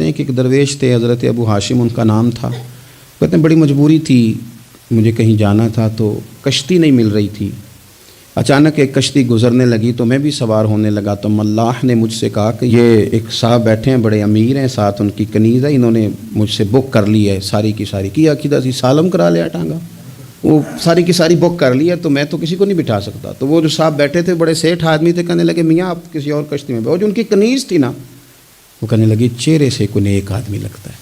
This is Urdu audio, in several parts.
ہیں کہ ایک درویش تھے حضرت ابو ہاشم ان کا نام تھا. کہتے ہیں بڑی مجبوری تھی, مجھے کہیں جانا تھا تو کشتی نہیں مل رہی تھی. اچانک ایک کشتی گزرنے لگی تو میں بھی سوار ہونے لگا, تو ملاح نے مجھ سے کہا کہ یہ ایک صاحب بیٹھے ہیں بڑے امیر ہیں, ساتھ ان کی کنیز ہے, انہوں نے مجھ سے بک کر لی ہے ساری کی ساری, کیا عقیدہ سی سالم کرا لیا ٹانگا, وہ ساری کی ساری بک کر لی ہے, تو میں تو کسی کو نہیں بٹھا سکتا. تو وہ جو صاحب بیٹھے تھے بڑے سیٹھ آدمی تھے, کہنے لگے میاں آپ کسی اور کشتی میں, وہ جو ان کی کنیز تھی نا, وہ کہنے لگی چہرے سے کونے ایک آدمی لگتا ہے,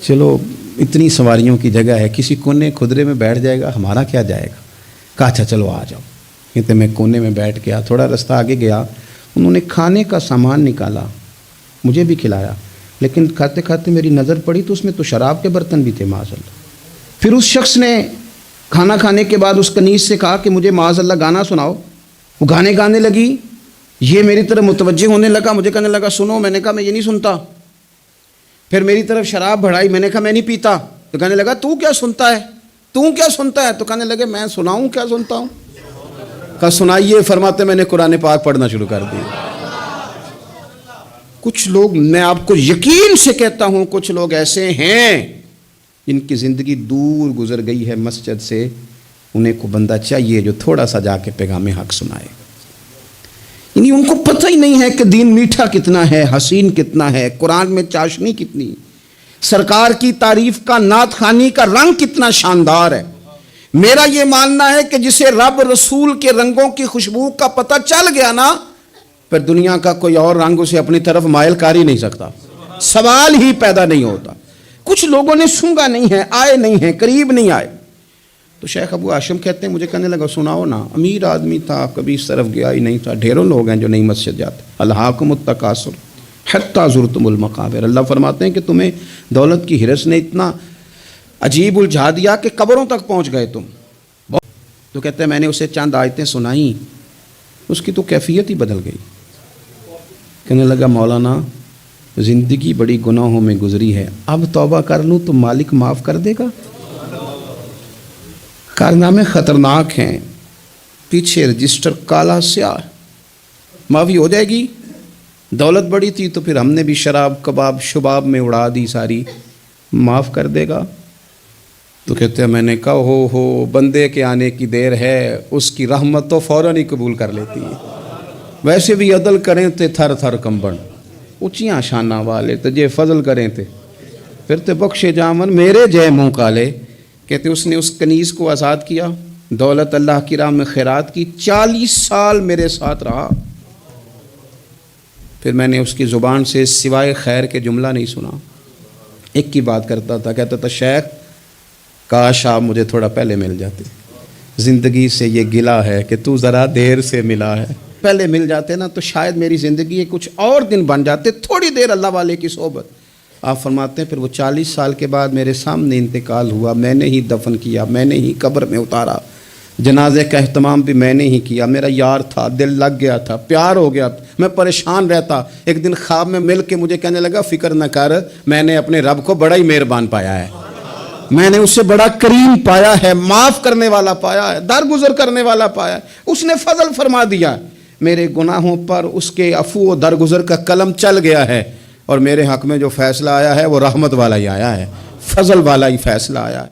چلو اتنی سواریوں کی جگہ ہے, کسی کونے خدرے میں بیٹھ جائے گا, ہمارا کیا جائے گا. کہا اچھا چلو آ جاؤ. کہتے میں کونے میں بیٹھ گیا, تھوڑا رستہ آگے گیا, انہوں نے کھانے کا سامان نکالا, مجھے بھی کھلایا, لیکن کھاتے کھاتے میری نظر پڑی تو اس میں تو شراب کے برتن بھی تھے معاذ اللہ. پھر اس شخص نے کھانا کھانے کے بعد اس کنیز سے کہا کہ مجھے معاذ اللہ گانا سناؤ. وہ گانے گانے لگی, یہ میری طرف متوجہ ہونے لگا, مجھے کہنے لگا سنو. میں نے کہا میں یہ نہیں سنتا. پھر میری طرف شراب بڑھائی, میں نے کہا میں نہیں پیتا. تو کہنے لگا تو کیا سنتا ہے, تو کیا سنتا ہے. تو کہنے لگے میں سناؤں کیا سنتا ہوں. کہا سنائیے. فرماتے میں نے قرآن پاک پڑھنا شروع کر دیا. کچھ لوگ, میں آپ کو یقین سے کہتا ہوں, کچھ لوگ ایسے ہیں جن کی زندگی دور گزر گئی ہے مسجد سے, انہیں کو بندہ چاہیے جو تھوڑا سا جا کے پیغام حق سنائے. یعنی ان کو پتہ ہی نہیں ہے کہ دین میٹھا کتنا ہے, حسین کتنا ہے, قرآن میں چاشنی کتنی, سرکار کی تعریف کا نعت خوانی کا رنگ کتنا شاندار ہے. میرا یہ ماننا ہے کہ جسے رب رسول کے رنگوں کی خوشبو کا پتہ چل گیا نا, پھر دنیا کا کوئی اور رنگ اسے اپنی طرف مائل کر ہی نہیں سکتا, سوال ہی پیدا نہیں ہوتا. کچھ لوگوں نے سونگا نہیں ہے, آئے نہیں ہیں, قریب نہیں آئے. تو شیخ ابو ہاشم کہتے ہیں مجھے کہنے لگا سناؤ نا. امیر آدمی تھا, کبھی اس طرف گیا ہی نہیں تھا. ڈھیروں لوگ ہیں جو نہیں مسجد جاتے. الہاکم التکاثر حتی زرتم المقابر. اللہ فرماتے ہیں کہ تمہیں دولت کی ہرس نے اتنا عجیب الجھا دیا کہ قبروں تک پہنچ گئے تم. تو کہتے ہیں میں نے اسے چند آیتیں سنائیں, اس کی تو کیفیت ہی بدل گئی. کہنے لگا مولانا زندگی بڑی گناہوں میں گزری ہے, اب توبہ کر لوں تو مالک معاف کر دے گا. کارنامے خطرناک ہیں, پیچھے رجسٹر کالا سیاہ, معافی ہو جائے گی. دولت بڑی تھی تو پھر ہم نے بھی شراب کباب شباب میں اڑا دی ساری, معاف کر دے گا. تو کہتے ہیں میں نے کہا ہو بندے کے آنے کی دیر ہے, اس کی رحمت تو فوراً ہی قبول کر لیتی ہے. ویسے بھی عدل کریں تے تھر تھر کمبن, اونچیاں شانہ والے تجھے فضل کریں تے پھر تے بخشے جامن میرے جے منہ کالے. کہتے اس نے اس کنیز کو آزاد کیا, دولت اللہ کی راہ میں خیرات کی, 40 سال میرے ساتھ رہا. پھر میں نے اس کی زبان سے سوائے خیر کے جملہ نہیں سنا. ایک کی بات کرتا تھا, کہتا تھا شیخ کاش آپ مجھے تھوڑا پہلے مل جاتے, زندگی سے یہ گلہ ہے کہ تو ذرا دیر سے ملا ہے. پہلے مل جاتے نا تو شاید میری زندگی کچھ اور دن بن جاتے, تھوڑی دیر اللہ والے کی صحبت. آپ فرماتے ہیں پھر وہ 40 سال کے بعد میرے سامنے انتقال ہوا, میں نے ہی دفن کیا, میں نے ہی قبر میں اتارا, جنازے کا اہتمام بھی میں نے ہی کیا. میرا یار تھا, دل لگ گیا تھا, پیار ہو گیا, میں پریشان رہتا. ایک دن خواب میں مل کے مجھے کہنے لگا فکر نہ کر, میں نے اپنے رب کو بڑا ہی مہربان پایا ہے, میں نے اسے بڑا کریم پایا ہے, معاف کرنے والا پایا ہے, درگزر کرنے والا پایا ہے. اس نے فضل فرما دیا, میرے گناہوں پر اس کے عفو و درگزر کا قلم چل گیا ہے, اور میرے حق میں جو فیصلہ آیا ہے وہ رحمت والا ہی آیا ہے, فضل والا ہی فیصلہ آیا ہے.